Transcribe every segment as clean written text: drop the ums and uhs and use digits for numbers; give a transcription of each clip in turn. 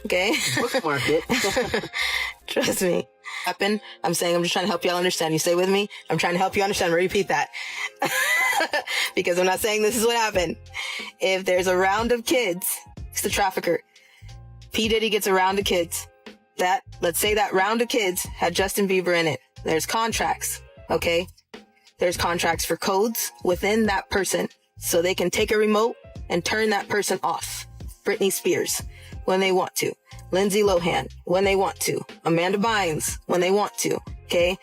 Okay? Bookmark it. Trust me. I'm saying I'm just trying to help y'all understand. You stay with me? I'm trying to help you understand. Repeat that. Because I'm not saying this is what happened. If there's a round of kids, it's the trafficker. P. Diddy gets a round of kids. Let's say that round of kids had Justin Bieber in it. There's contracts, okay? There's contracts for codes within that person so they can take a remote and turn that person off. Britney Spears, when they want to. Lindsay Lohan, when they want to. Amanda Bynes, when they want to, okay?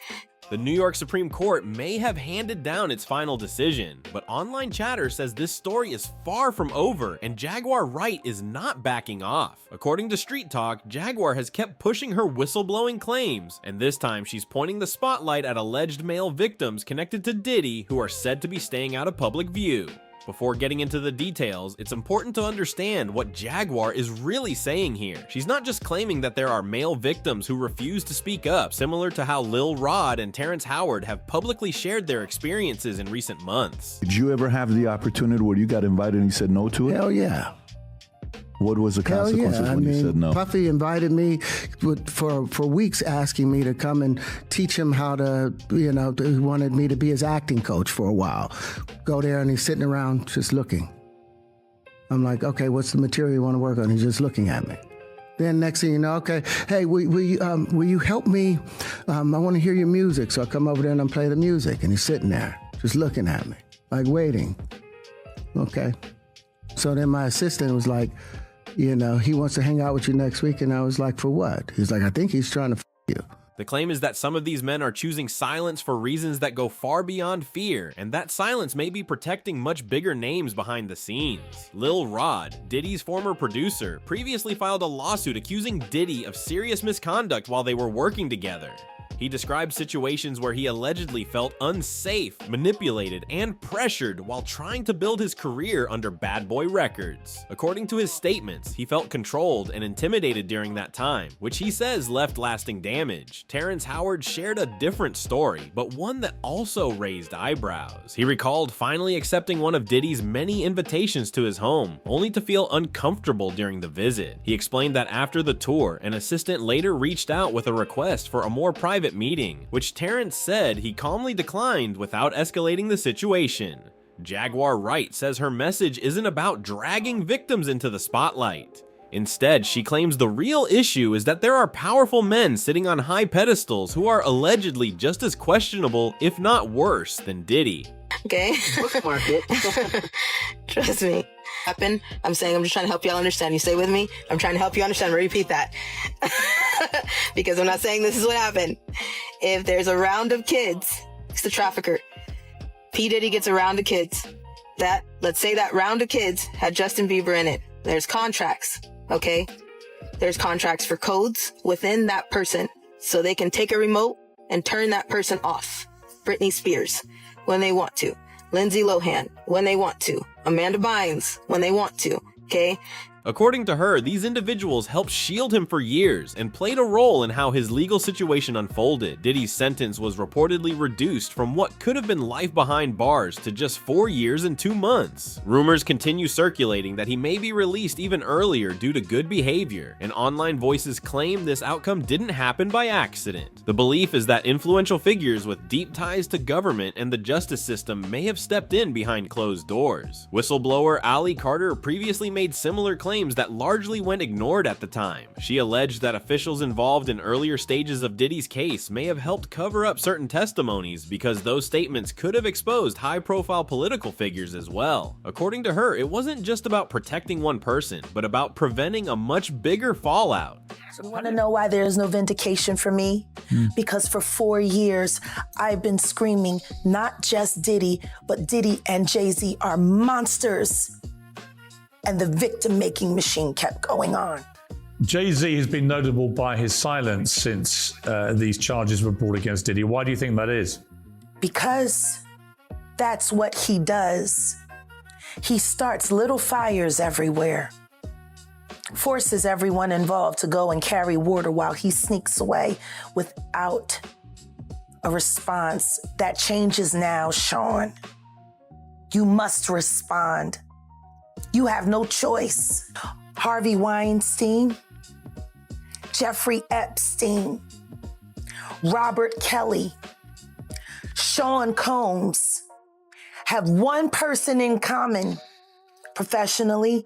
The New York Supreme Court may have handed down its final decision, but online chatter says this story is far from over and Jaguar Wright is not backing off. According to Street Talk, Jaguar has kept pushing her whistleblowing claims, and this time she's pointing the spotlight at alleged male victims connected to Diddy who are said to be staying out of public view. Before getting into the details, it's important to understand what Jaguar is really saying here. She's not just claiming that there are male victims who refuse to speak up, similar to how Lil Rod and Terrence Howard have publicly shared their experiences in recent months. Did you ever have the opportunity where you got invited and you said no to it? Hell yeah. What was the consequences when you said no? Puffy invited me for weeks, asking me to come and teach him how to, he wanted me to be his acting coach for a while. Go there and he's sitting around just looking. I'm like, okay, what's the material you want to work on? He's just looking at me. Then next thing you know, okay, hey, will you help me? I want to hear your music. So I come over there and I play the music and he's sitting there just looking at me, like waiting. Okay. So then my assistant was like, he wants to hang out with you next week. And I was like, for what? He's like, I think he's trying to you. The claim is that some of these men are choosing silence for reasons that go far beyond fear, and that silence may be protecting much bigger names behind the scenes. Lil Rod, Diddy's former producer, previously filed a lawsuit accusing Diddy of serious misconduct while they were working together. He described situations where he allegedly felt unsafe, manipulated, and pressured while trying to build his career under Bad Boy Records. According to his statements, he felt controlled and intimidated during that time, which he says left lasting damage. Terrence Howard shared a different story, but one that also raised eyebrows. He recalled finally accepting one of Diddy's many invitations to his home, only to feel uncomfortable during the visit. He explained that after the tour, an assistant later reached out with a request for a more private meeting, which Terrence said he calmly declined without escalating the situation. Jaguar Wright says her message isn't about dragging victims into the spotlight. Instead, she claims the real issue is that there are powerful men sitting on high pedestals who are allegedly just as questionable, if not worse, than Diddy. Okay? Bookmark it. Trust me. I'm saying I'm just trying to help y'all understand. You stay with me? I'm trying to help you understand. Repeat that. Because I'm not saying this is what happened. If there's a round of kids, it's the trafficker. P. Diddy gets a round of kids. Let's say that round of kids had Justin Bieber in it. There's contracts, okay? There's contracts for codes within that person so they can take a remote and turn that person off. Britney Spears, when they want to. Lindsay Lohan, when they want to. Amanda Bynes, when they want to, okay? According to her, these individuals helped shield him for years and played a role in how his legal situation unfolded. Diddy's sentence was reportedly reduced from what could have been life behind bars to just 4 years and 2 months. Rumors continue circulating that he may be released even earlier due to good behavior, and online voices claim this outcome didn't happen by accident. The belief is that influential figures with deep ties to government and the justice system may have stepped in behind closed doors. Whistleblower Ali Carter previously made similar claims that largely went ignored at the time. She alleged that officials involved in earlier stages of Diddy's case may have helped cover up certain testimonies because those statements could have exposed high-profile political figures as well. According to her, it wasn't just about protecting one person, but about preventing a much bigger fallout. So you want to know why there is no vindication for me? Because for 4 years, I've been screaming, not just Diddy, but Diddy and Jay-Z are monsters. And the victim-making machine kept going on. Jay-Z has been notable by his silence since these charges were brought against Diddy. Why do you think that is? Because that's what he does. He starts little fires everywhere, forces everyone involved to go and carry water while he sneaks away without a response. That changes now, Sean. You must respond. You have no choice. Harvey Weinstein, Jeffrey Epstein, Robert Kelly, Sean Combs have one person in common, professionally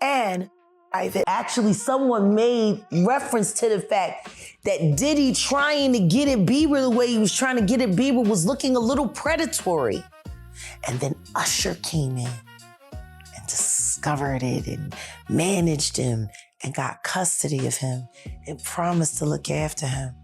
and private. Actually, someone made reference to the fact that Diddy trying to get at Bieber the way he was trying to get at Bieber was looking a little predatory. And then Usher came in and discovered it and managed him and got custody of him and promised to look after him.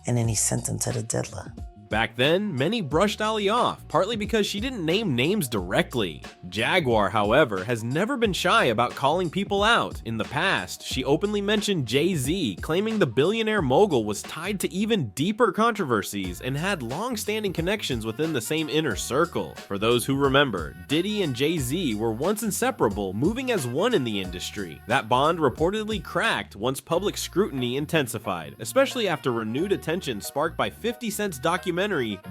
And then he sent him to the diddler. Back then, many brushed Ali off, partly because she didn't name names directly. Jaguar, however, has never been shy about calling people out. In the past, she openly mentioned Jay-Z, claiming the billionaire mogul was tied to even deeper controversies and had long-standing connections within the same inner circle. For those who remember, Diddy and Jay-Z were once inseparable, moving as one in the industry. That bond reportedly cracked once public scrutiny intensified, especially after renewed attention sparked by 50 Cent's documentary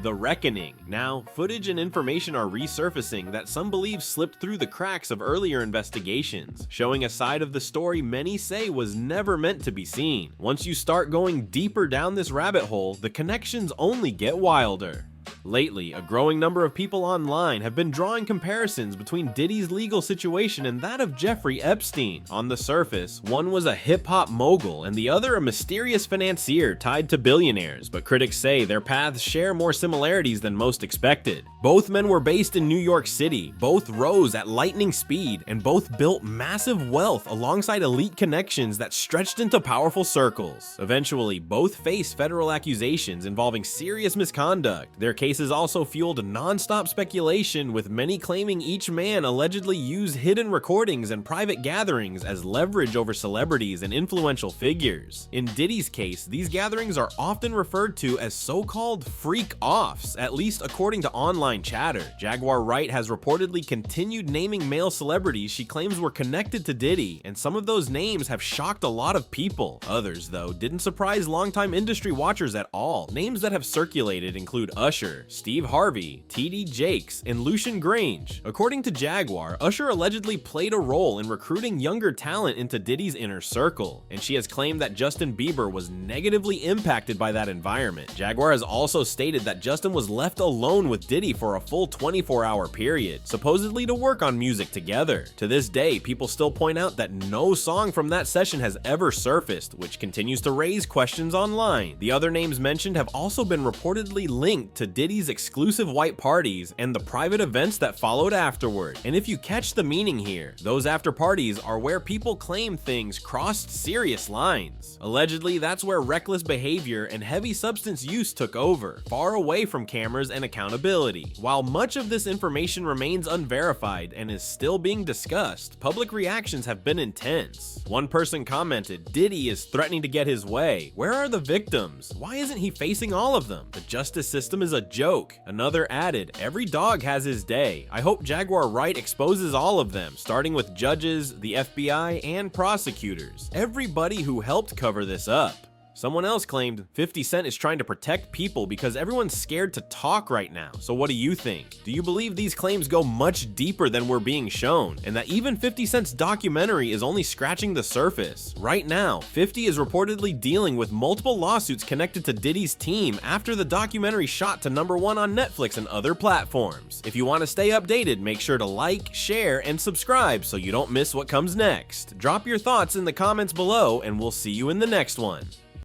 The Reckoning. Now, footage and information are resurfacing that some believe slipped through the cracks of earlier investigations, showing a side of the story many say was never meant to be seen. Once you start going deeper down this rabbit hole, the connections only get wilder. Lately, a growing number of people online have been drawing comparisons between Diddy's legal situation and that of Jeffrey Epstein. On the surface, one was a hip-hop mogul and the other a mysterious financier tied to billionaires, but critics say their paths share more similarities than most expected. Both men were based in New York City, both rose at lightning speed, and both built massive wealth alongside elite connections that stretched into powerful circles. Eventually, both faced federal accusations involving serious misconduct. Their cases also fueled non-stop speculation, with many claiming each man allegedly used hidden recordings and private gatherings as leverage over celebrities and influential figures. In Diddy's case, these gatherings are often referred to as so-called freak-offs, at least according to online chatter. Jaguar Wright has reportedly continued naming male celebrities she claims were connected to Diddy, and some of those names have shocked a lot of people. Others, though, didn't surprise longtime industry watchers at all. Names that have circulated include Usher, Steve Harvey, T.D. Jakes, and Lucian Grange. According to Jaguar, Usher allegedly played a role in recruiting younger talent into Diddy's inner circle, and she has claimed that Justin Bieber was negatively impacted by that environment. Jaguar has also stated that Justin was left alone with Diddy for a full 24-hour period, supposedly to work on music together. To this day, people still point out that no song from that session has ever surfaced, which continues to raise questions online. The other names mentioned have also been reportedly linked to Diddy's exclusive white parties and the private events that followed afterward. And if you catch the meaning here, those after parties are where people claim things crossed serious lines. Allegedly, that's where reckless behavior and heavy substance use took over, far away from cameras and accountability. While much of this information remains unverified and is still being discussed, public reactions have been intense. One person commented, "Diddy is threatening to get his way. Where are the victims? Why isn't he facing all of them? The justice system is a joke." Another added, "Every dog has his day. I hope Jaguar Wright exposes all of them, starting with judges, the FBI, and prosecutors. Everybody who helped cover this up." Someone else claimed 50 Cent is trying to protect people because everyone's scared to talk right now. So what do you think? Do you believe these claims go much deeper than we're being shown, and that even 50 Cent's documentary is only scratching the surface? Right now, 50 is reportedly dealing with multiple lawsuits connected to Diddy's team after the documentary shot to #1 on Netflix and other platforms. If you want to stay updated, make sure to like, share, and subscribe so you don't miss what comes next. Drop your thoughts in the comments below, and we'll see you in the next one.